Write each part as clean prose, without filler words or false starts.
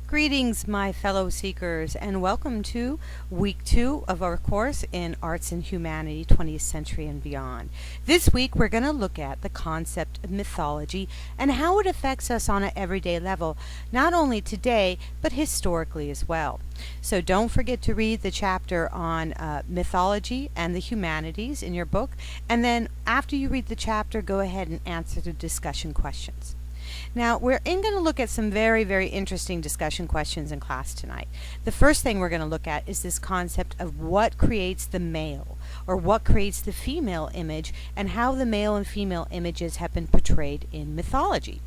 Greetings, my fellow seekers, and welcome to week 2 of our course in Arts and Humanity, 20th Century and Beyond. This week, we're going to look at the concept of mythology and how it affects us on an everyday level, not only today, but historically as well. So don't forget to read the chapter on mythology and the humanities in your book, and then after you read the chapter, go ahead and answer the discussion questions. Now, we're going to look at some very, very interesting discussion questions in class tonight. The first thing we're going to look at is this concept of what creates the male, or what creates the female image, and how the male and female images have been portrayed in mythology.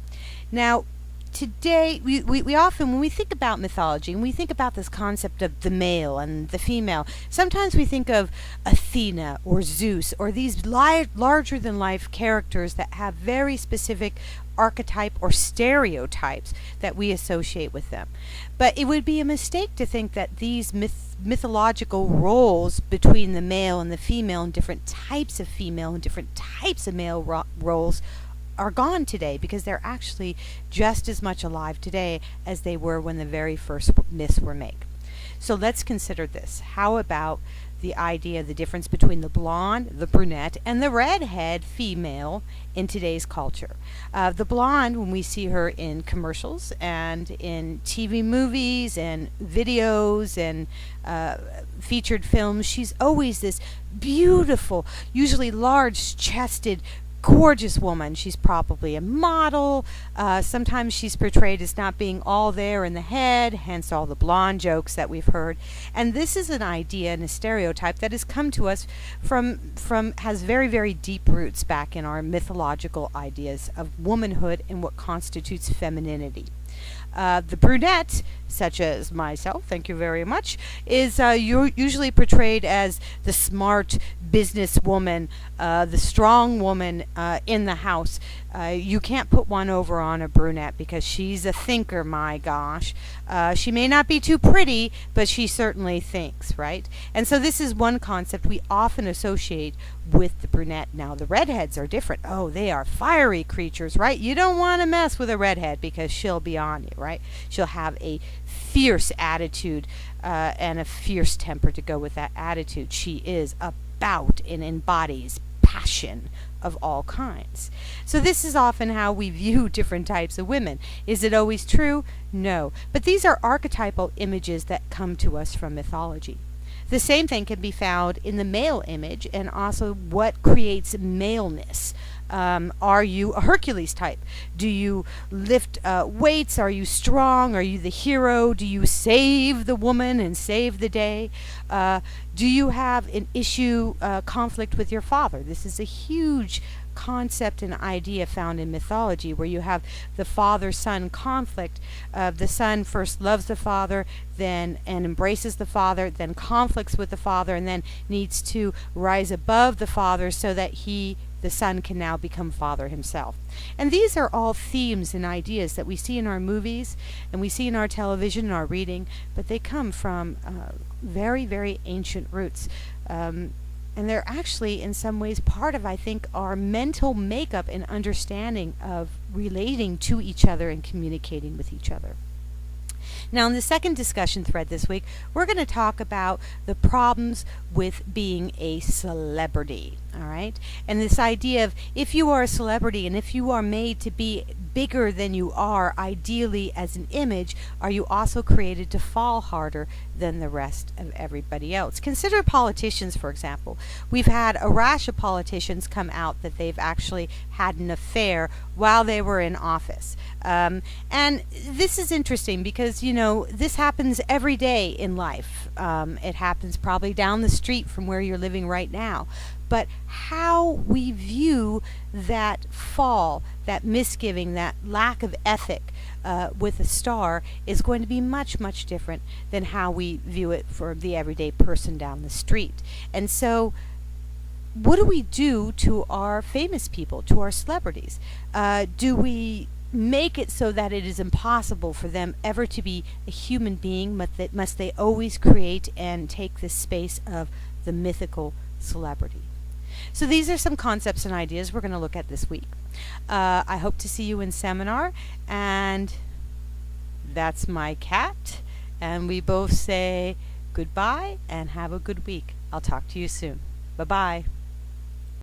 Now, today, we often, when we think about mythology, and we think about this concept of the male and the female, sometimes we think of Athena or Zeus or these larger-than-life characters that have very specific archetype or stereotypes that we associate with them. But it would be a mistake to think that these mythological roles between the male and the female and different types of female and different types of male roles are gone today, because they're actually just as much alive today as they were when the very first myths were made. So let's consider this. How about the idea, the difference between the blonde, the brunette, and the redhead female in today's culture? The blonde, when we see her in commercials and in TV movies and videos and featured films, she's always this beautiful, usually large-chested, gorgeous woman. She's probably a model. Sometimes she's portrayed as not being all there in the head, hence all the blonde jokes that we've heard. And this is an idea and a stereotype that has come to us has very, very deep roots back in our mythological ideas of womanhood and what constitutes femininity. The brunette, such as myself, thank you very much, is usually portrayed as the smart businesswoman, the strong woman in the house. You can't put one over on a brunette because she's a thinker, my gosh. She may not be too pretty, but she certainly thinks, right? And so this is one concept we often associate with the brunette. Now, the redheads are different. Oh, they are fiery creatures, right? You don't want to mess with a redhead because she'll be on you, right? She'll have a fierce attitude and a fierce temper to go with that attitude. She is about and embodies passion of all kinds. So this is often how we view different types of women. Is it always true? No. But these are archetypal images that come to us from mythology. The same thing can be found in the male image, and also what creates maleness. Are you a Hercules type? Do you lift weights? Are you strong? Are you the hero? Do you save the woman and save the day? Do you have an issue, conflict with your father? This is a huge concept and idea found in mythology, where you have the father-son conflict. The son first loves the father, then and embraces the father, then conflicts with the father, and then needs to rise above the father so that the son can now become father himself. And these are all themes and ideas that we see in our movies and we see in our television and our reading, but they come from very, very ancient roots. And they're actually, in some ways, part of, I think, our mental makeup and understanding of relating to each other and communicating with each other. Now, in the second discussion thread this week, we're going to talk about the problems with being a celebrity, all right? And this idea of, if you are a celebrity and if you are made to be bigger than you are, ideally as an image, are you also created to fall harder than the rest of everybody else? Consider politicians, for example. We've had a rash of politicians come out that they've actually had an affair while they were in office. And this is interesting because, you know, this happens every day in life. It happens probably down the street from where you're living right now. But how we view that fall, that misgiving, that lack of ethic with a star is going to be much, much different than how we view it for the everyday person down the street. And so what do we do to our famous people, to our celebrities? Do we make it so that it is impossible for them ever to be a human being, but that must they always create and take this space of the mythical celebrity? So these are some concepts and ideas we're going to look at this week. I hope to see you in seminar, and That's my cat. And we both say goodbye and have a good week. I'll talk to you soon. Bye bye.